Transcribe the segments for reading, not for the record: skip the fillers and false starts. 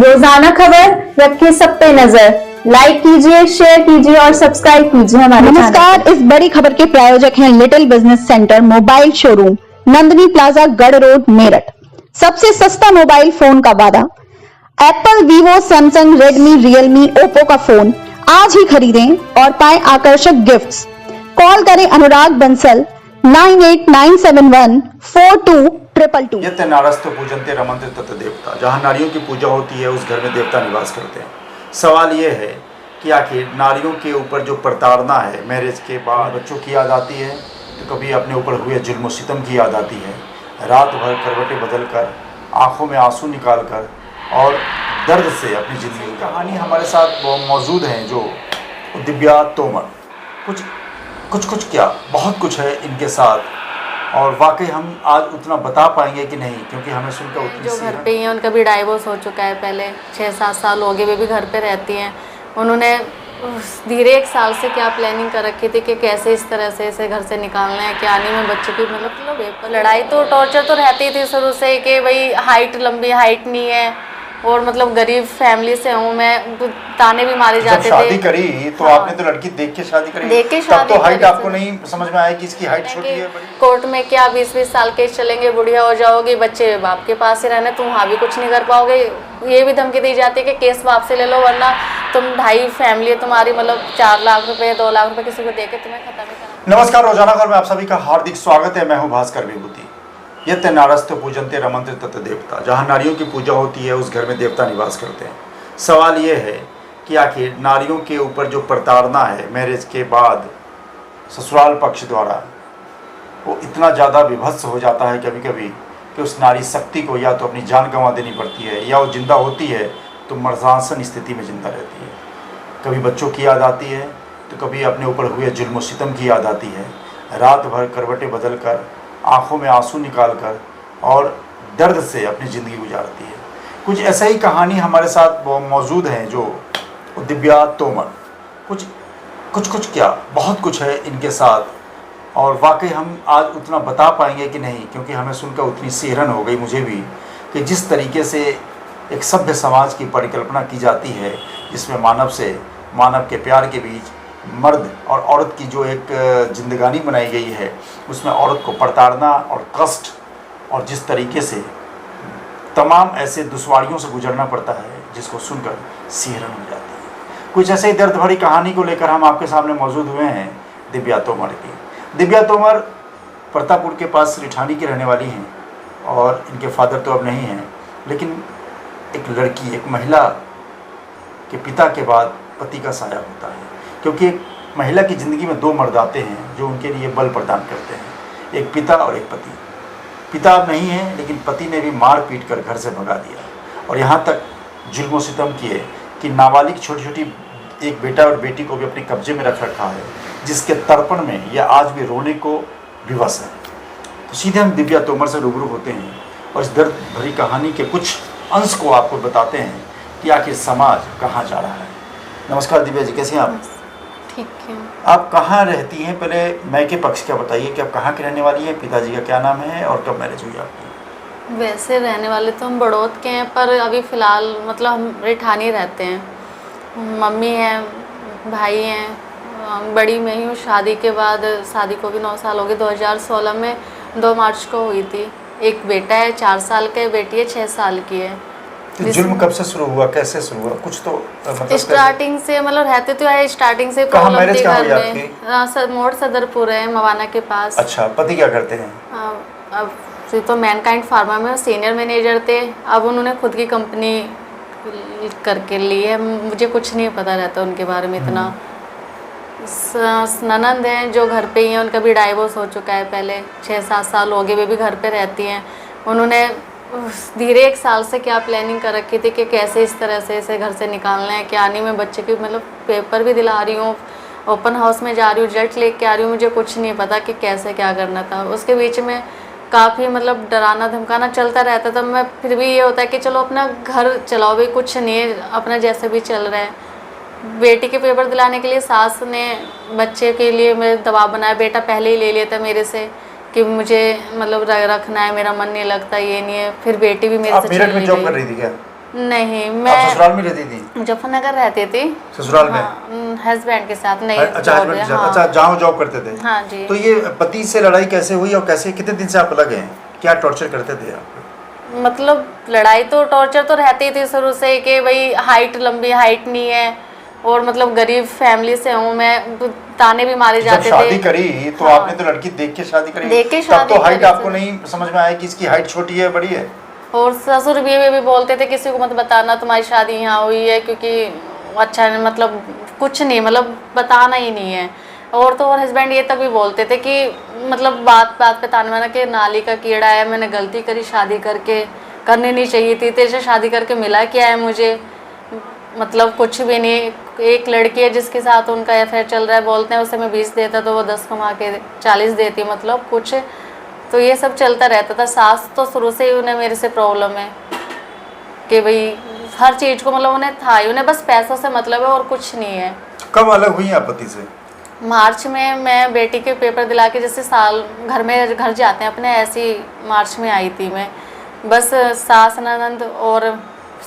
रोजाना खबर रखे सब पे नजर। लाइक कीजिए, शेयर कीजिए और सब्सक्राइब कीजिए हमारे चैनल। नमस्कार, इस बड़ी खबर के प्रायोजक हैं little business centre mobile showroom, Nandini plaza, गढ़ रोड, मेरठ। सबसे सस्ता मोबाइल फोन का वादा। Apple, Vivo, Samsung, Redmi, Realme, Oppo का फोन आज ही खरीदें और पाएं आकर्षक गिफ्ट्स। कॉल करें अनुराग बंसल 9897142222। यत्य नारस्तु पूजन्ते रमन्ते तत् देवता। जहाँ नारियों की पूजा होती है उस घर में देवता निवास करते हैं। सवाल ये है कि आखिर नारियों के ऊपर जो प्रताड़ना है, मैरिज के बाद बच्चों की याद आती है तो कभी अपने ऊपर हुए जुल्म सितम की याद आती है। रात भर करवटें बदल कर, आँखों में आंसू निकाल कर और दर्द से अपनी ज़िंदगी की कहानी हमारे साथ वो मौजूद हैं जो दिव्या तोमर। कुछ क्या बहुत कुछ है इनके साथ और वाकई हम आज उतना बता पाएंगे कि नहीं, क्योंकि हमें सुनकर उतनी जो घर पे ही हैं उनका भी डाइवोर्स हो चुका है। पहले 6-7 साल हो गए, वे भी घर पे रहती हैं। उन्होंने धीरे 1 साल से क्या प्लानिंग कर रखी थी कि कैसे इस तरह से इसे घर से निकालना है, क्या नहीं में बच्चे की मतलब लड़ाई तो टॉर्चर तो रहती थी शुरू से कि भाई लंबी हाइट नहीं है और मतलब गरीब फैमिली से हूँ मैं, ताने भी मारे जाते थे। शादी करी तो आपने तो लड़की देख के शादी करी, देख के तब शादी तो हाइट करी आपको नहीं समझ में आया कि इसकी हाइट छोटी है बड़ी। कोर्ट में क्या 20-20 साल केस चलेंगे, बुढ़िया हो जाओगी, बच्चे बाप के पास ही रहने, तुम वहाँ भी कुछ नहीं कर पाओगे। ये भी धमकी दी जाती है कि केस बाप से ले लो वरना तुम ढाई फैमिली है तुम्हारी, मतलब 4 लाख रुपए 2 लाख रुपए किसी को दे के तुम्हें खत्म ही करना। नमस्कार, रोजाना खबर में आप सभी का हार्दिक स्वागत है। मैं हूँ भास्कर विभूति। यत्य नारस्तु पूजन्ते रमन्ते तत् देवता। जहाँ नारियों की पूजा होती है उस घर में देवता निवास करते हैं। सवाल ये है कि आखिर नारियों के ऊपर जो प्रताड़ना है मैरिज के बाद ससुराल पक्ष द्वारा, वो इतना ज़्यादा विभत्स हो जाता है कभी कभी कि उस नारी शक्ति को या तो अपनी जान गंवा देनी पड़ती है या वो जिंदा होती है तो मरजांसन स्थिति में जिंदा रहती है। कभी बच्चों की याद आती है तो कभी अपने ऊपर हुए जुल्म सितम की याद आती है। रात भर करवटें बदल कर, आँखों में आंसू निकाल कर और दर्द से अपनी ज़िंदगी गुजारती है। कुछ ऐसा ही कहानी हमारे साथ वो मौजूद हैं जो दिव्या तोमर। कुछ क्या बहुत कुछ है इनके साथ और वाकई हम आज उतना बता पाएंगे कि नहीं, क्योंकि हमें सुनकर उतनी सिहरन हो गई मुझे भी कि जिस तरीके से एक सभ्य समाज की परिकल्पना की जाती है जिसमें मानव के प्यार के बीच मर्द और औरत की जो एक जिंदगानी बनाई गई है उसमें औरत को प्रताड़ना और कष्ट और जिस तरीके से तमाम ऐसे दुश्वारियों से गुजरना पड़ता है जिसको सुनकर सिहरन हो जाती है। कुछ ऐसे ही दर्द भरी कहानी को लेकर हम आपके सामने मौजूद हुए हैं दिव्या तोमर की। दिव्या तोमर प्रतापपुर के पास रिठानी की रहने वाली हैं और इनके फादर तो अब नहीं हैं, लेकिन एक लड़की, एक महिला के पिता के बाद पति का साया होता है, क्योंकि एक महिला की ज़िंदगी में 2 मर्द आते हैं जो उनके लिए बल प्रदान करते हैं, एक पिता और एक पति। पिता अब नहीं है लेकिन पति ने भी मार पीट कर घर से भगा दिया और यहाँ तक जुल्म सितम किए कि नाबालिग छोटी छोटी एक बेटा और बेटी को भी अपने कब्जे में रख रखा है, जिसके तर्पण में यह आज भी रोने को विवश है। तो सीधे हम दिव्या तोमर से रूबरू होते हैं और इस दर्द भरी कहानी के कुछ अंश को आपको बताते हैं कि आखिर समाज कहाँ जा रहा है। नमस्कार दिव्या जी, कैसे हैं आप? ठीक है। आप कहाँ रहती हैं? पहले मैं के पक्ष क्या बताइए कि आप कहाँ की रहने वाली हैं, पिताजी का क्या नाम है और कब मैरिज हुई आपकी? वैसे रहने वाले तो हम बड़ौत के हैं पर अभी फ़िलहाल मतलब हम रिठानी रहते हैं। मम्मी हैं, भाई हैं, बड़ी मैं ही हूँ। शादी के बाद, शादी को भी 9 साल हो गए, 2016 में 2 मार्च को हुई थी। एक बेटा है 4 साल का, बेटी है 6 साल की है। तो जुल्म कब से शुरू हुआ, कैसे शुरू हुआ? कुछ तो मतलब स्टार्टिंग से मतलब रहते तो है, स्टार्टिंग से कहाँ प्रॉब्लम मैरिज थी कहाँ घर हुई में। मोड़ सदरपुर है, मवाना के पास। अच्छा, पति क्या करते हैं? अब फिर तो मैनकाइंड फार्मा में सीनियर मैनेजर थे, अब उन्होंने खुद की कंपनी करके ली है। मुझे कुछ नहीं पता रहता उनके बारे में इतना। ननंद हैं जो घर पे ही हैं, उनका भी डाइवोर्स हो चुका है। पहले 6-7 साल हो गए, वे भी घर पे रहती हैं। उन्होंने धीरे 1 साल से क्या प्लानिंग कर रखी थी कि कैसे इस तरह से इसे घर से निकालना है, क्या नहीं मैं बच्चे की मतलब पेपर भी दिला रही हूँ, ओपन हाउस में जा रही हूँ, रिजल्ट लेके आ रही हूँ, मुझे कुछ नहीं पता कि कैसे क्या करना था। उसके बीच में काफ़ी मतलब डराना धमकाना चलता रहता था। मैं फिर भी ये होता है कि चलो अपना घर चलाओ भाई, कुछ नहीं है, अपना जैसे भी चल रहा है। बेटी के पेपर दिलाने के लिए सास ने बच्चे के लिए मेरे दबाव बनाया। बेटा पहले ही ले लिया था मेरे से कि मुझे मतलब रखना है, मेरा मन नहीं लगता, ये नहीं है। फिर बेटी भी मेरे से मेरठ में जॉब कर रही थी क्या? नहीं, आप मैं ससुराल में रहती थी? मुजफ्फरनगर रहती थी। ससुराल में? हाँ, हस्बैंड के साथ नहीं। अच्छा, हस्बैंड के साथ। हाँ। अच्छा, जहाँ जॉब करते थे? हाँ जी। तो ये पति से लड़ाई कैसे हुई और कैसे, कितने दिन से आप अलग हैं? क्या टॉर्चर करते थे आप? मतलब लड़ाई तो टॉर्चर तो रहती थी शुरू से कि भाई हाइट लंबी, हाइट नहीं है, और मतलब गरीब फैमिली से हूँ मैं, ताने भी मारे जब जाते थे। शादी करी तो हाँ। आपने तो लड़की देख के शादी करी, देख के तब शादी तो हाइट करी आपको थी। नहीं समझ में आया कि इसकी हाइट छोटी है बड़ी है? और ससुर भी बोलते थे किसी को मत बताना तुम्हारी शादी यहाँ हुई है, क्योंकि अच्छा नहीं, मतलब कुछ नहीं, मतलब बताना ही नहीं है। और तो और हस्बैंड ये तक भी बोलते थे कि मतलब बात बात पे ताने मारना कि नाली का कीड़ा है, मैंने गलती करी शादी करके, करनी नहीं चाहिए थी, तेरे से शादी करके मिला क्या है मुझे, मतलब कुछ भी नहीं। एक लड़की है जिसके साथ उनका अफेयर चल रहा है, बोलते हैं उसे मैं 20 देता तो वो 10 कमा के 40 देती, मतलब कुछ। तो ये सब चलता रहता था। सास तो शुरू से ही उन्हें मेरे से प्रॉब्लम है कि भाई हर चीज़ को, मतलब उन्हें था ही, उन्हें बस पैसों से मतलब है और कुछ नहीं है। कब अलग हुई आप पति से? मार्च में मैं बेटी के पेपर दिला के जैसे साल घर जाते हैं अपने, ऐसी मार्च में आई थी मैं। बस सास ननद और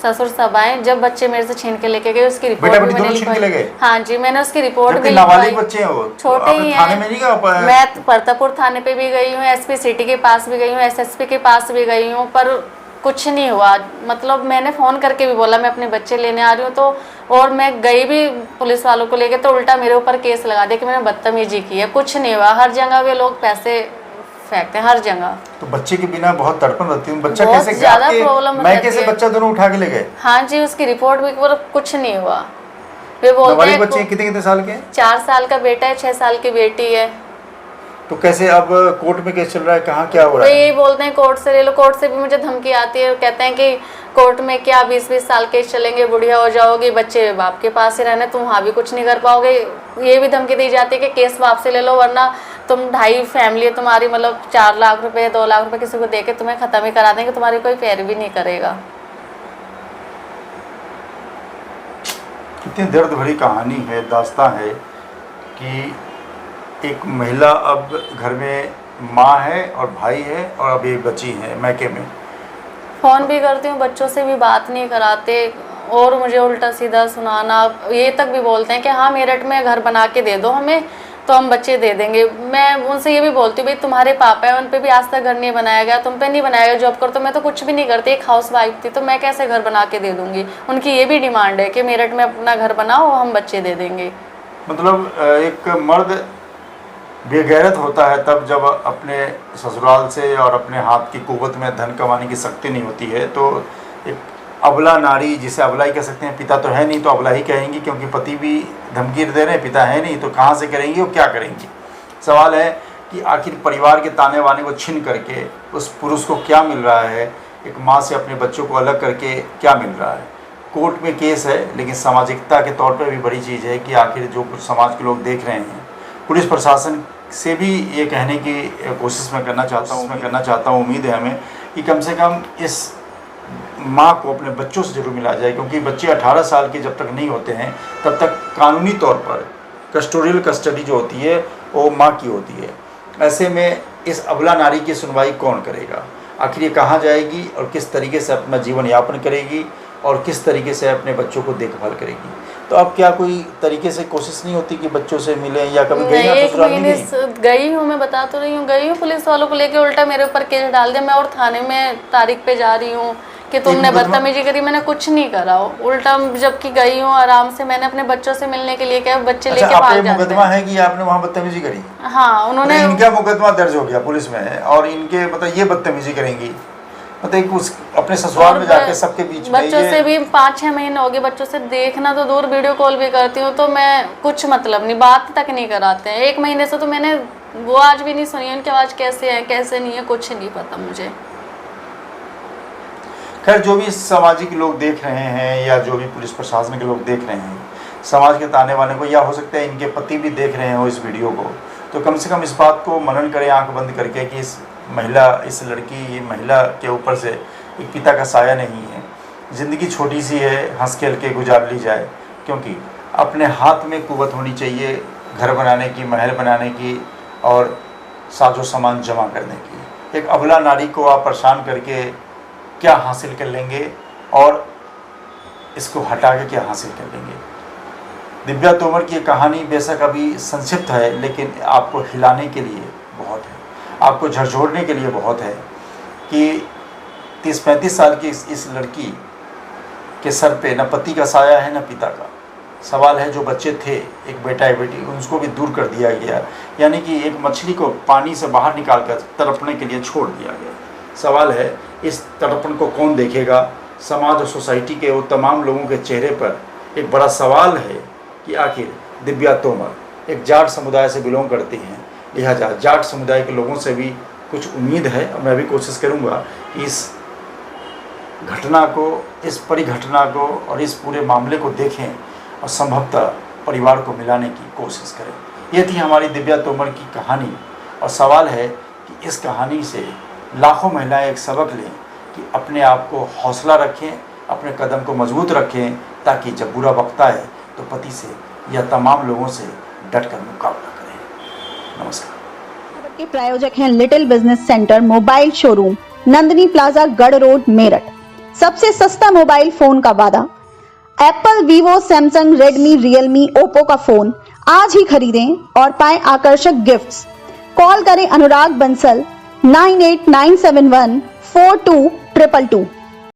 ससुर सब आए। जब बच्चे मेरे से छीन के लेके गए उसकी रिपोर्ट भी मैंने लिखवाई। हाँ जी, मैंने उसकी रिपोर्ट भी नाबालिग बच्चे हैं वो, छोटे ही थाने में नहीं गए? मैं परतापुर थाने पे भी गई हूँ, एसपी सिटी के पास भी गई हूँ, एसएसपी के पास भी गई हूँ, पर कुछ नहीं हुआ। मतलब मैंने फ़ोन करके भी बोला मैं अपने बच्चे लेने आ रही हूँ, तो और मैं गई भी पुलिस वालों को लेके, तो उल्टा मेरे ऊपर केस लगा दिया कि मैंने बदतमीजी की है। कुछ नहीं हुआ। हर जगह वे लोग पैसे फेंकते हैं, हर जगह। तो बच्चे के बिना बहुत तड़पन रहती है। बच्चा बहुत कैसे ज़्यादा प्रॉब्लम मैं कैसे बच्चा दोनों उठा के ले गए? हाँ जी, उसकी रिपोर्ट भी कुछ नहीं हुआ। वे बोलते हैं बच्चे कितने साल के? 4 साल का बेटा है, 6 साल की बेटी है। तो कैसे अब कोर्ट में केस चल रहा है, कहाँ क्या हो रहा है? वे यही बोलते हैं कोर्ट से ले लो। कोर्ट से भी मुझे धमकी आती है, कहते हैं कि कोर्ट में क्या 20-20 साल केस चलेंगे, बुढ़िया हो जाओगी, बच्चे बाप के पास ही रहने, तुम वहाँ भी कुछ नहीं कर पाओगे। ये भी धमकी दी जाती है कि केस वापस ले लो, वरना तुम 2.5 फैमिली है तुम्हारी, मतलब 4 लाख रुपए 2 लाख रुपए किसी को दे के तुम्हें ख़त्म ही करा देंगे, तुम्हारी कोई पैरवी नहीं करेगा। कितनी दर्द भरी कहानी है, दास्तां है कि एक महिला अब घर में माँ है और भाई है और अब एक बच्ची है मैके में। फ़ोन भी करती हूँ, बच्चों से भी बात नहीं कराते, और मुझे उल्टा सीधा सुनाना। ये तक भी बोलते हैं कि हाँ मेरठ में घर बना के दे दो हमें, तो हम बच्चे दे देंगे। मैं उनसे ये भी बोलती हूँ भाई तुम्हारे पापा है, उन पे भी आज तक घर नहीं बनाया गया, तुम पे नहीं बनाया गया, जॉब करो। तो मैं तो कुछ भी नहीं करती, एक हाउस वाइफ थी, तो मैं कैसे घर बना के दे दूँगी। उनकी ये भी डिमांड है कि मेरठ में अपना घर बनाओ, हम बच्चे दे देंगे। मतलब एक मर्द बेगैरत होता है तब जब अपने ससुराल से और अपने हाथ की कुव्वत में धन कमाने की शक्ति नहीं होती है। तो एक अबला नारी, जिसे अबला ही कह सकते हैं, पिता तो है नहीं तो अबला ही कहेंगी, क्योंकि पति भी धमकी दे रहे हैं, पिता है नहीं तो कहाँ से करेंगी और क्या करेंगी। सवाल है कि आखिर परिवार के ताने बाने को छीन करके उस पुरुष को क्या मिल रहा है, एक माँ से अपने बच्चों को अलग करके क्या मिल रहा है। कोर्ट में केस है, लेकिन सामाजिकता के तौर पर भी बड़ी चीज़ है कि आखिर जो कुछ समाज के लोग देख रहे हैं। पुलिस प्रशासन से भी ये कहने की कोशिश मैं करना चाहता हूँ, उम्मीद है हमें कि कम से कम इस माँ को अपने बच्चों से जरूर मिला जाए, क्योंकि बच्चे 18 साल के जब तक नहीं होते हैं तब तक कानूनी तौर पर कस्टोडियल कस्टडी जो होती है वो माँ की होती है। ऐसे में इस अबला नारी की सुनवाई कौन करेगा? आखिर ये कहाँ जाएगी और किस तरीके से अपना जीवन यापन करेगी और किस तरीके से अपने बच्चों को देखभाल करेगी? तो अब क्या कोई तरीके से कोशिश नहीं होती कि बच्चों से मिले, या कभी गई ना ससुराल में? गई हूँ, मैं बता तो रही हूँ, गई हूँ पुलिस वालों को लेके, उल्टा मेरे ऊपर केस डाल दिया। मैं और थाने में तारीख पे जा रही हूँ कि तुमने बदतमीजी करी, मैंने कुछ नहीं करा। उल्टा जबकि गई हूँ आराम से, मैंने अपने बच्चों से मिलने के लिए क्या, बच्चे लेके भाग जाते हैं। मुकदमा है कि आपने वहाँ बदतमीजी करी? हाँ, उन्होंने इनका मुकदमा दर्ज हो गया पुलिस में और इनके मतलब ये बदतमीजी करेंगी, मतलब उस अपने ससुराल में जाके सबके बीच में। बच्चों से भी 5-6 महीने हो गए, बच्चों से देखना तो दूर, वीडियो कॉल भी करती हूँ तो मैं कुछ मतलब नहीं, बात तक नहीं कराते हैं। 1 महीने से तो मैंने वो आज भी नहीं सुनी उनकी आवाज़ कैसे है कैसे नहीं है, कुछ नहीं पता मुझे। खैर, जो भी सामाजिक लोग देख रहे हैं या जो भी पुलिस प्रशासन के लोग देख रहे हैं, समाज के ताने वाले को, या हो सकता है इनके पति भी देख रहे हो इस वीडियो को, तो कम से कम इस बात को मनन करें आंख बंद करके कि इस महिला के ऊपर से एक पिता का साया नहीं है। ज़िंदगी छोटी सी है, हंस खेल के गुजार ली जाए, क्योंकि अपने हाथ में कुव्वत होनी चाहिए घर बनाने की, महल बनाने की और साजो सामान जमा करने की। एक अबला नारी को आप परेशान करके क्या हासिल कर लेंगे और इसको हटा के क्या हासिल कर लेंगे। दिव्या तोमर की ये कहानी बेशक अभी संक्षिप्त है, लेकिन आपको हिलाने के लिए बहुत है, आपको झकझोरने के लिए बहुत है कि 30-35 साल की इस लड़की के सर पे न पति का साया है न पिता का। सवाल है जो बच्चे थे, एक बेटा एक बेटी, उनको भी दूर कर दिया गया, यानी कि एक मछली को पानी से बाहर निकाल कर तड़पने के लिए छोड़ दिया गया। सवाल है इस तड़पण को कौन देखेगा। समाज और सोसाइटी के वो तमाम लोगों के चेहरे पर एक बड़ा सवाल है कि आखिर दिव्या तोमर एक जाट समुदाय से बिलोंग करती हैं, लिहाजा जाट समुदाय के लोगों से भी कुछ उम्मीद है। और मैं भी कोशिश करूँगा कि इस घटना को, इस परिघटना को और इस पूरे मामले को देखें और संभवतः परिवार को मिलाने की कोशिश करें। ये थी हमारी दिव्या तोमर की कहानी और सवाल है कि इस कहानी से लाखों महिलाएं एक सबक लें कि अपने आप को हौसला रखें, अपने कदम को मजबूत रखें, ताकि जब बुरा वक्त आए तो पति से या तमाम लोगों से डटकर मुकाबला करें। नमस्कार। के प्रायोजक हैं little business centre mobile showroom, Nandini plaza, गढ़ रोड, मेरठ। सबसे सस्ता मोबाइल फोन का वादा। Apple, Vivo, Samsung, Redmi, Realme, Oppo का फोन आज ही खरीदें और पाएं आकर्षक गिफ्ट्स। कॉल करें अनुराग बंसल 9897142222।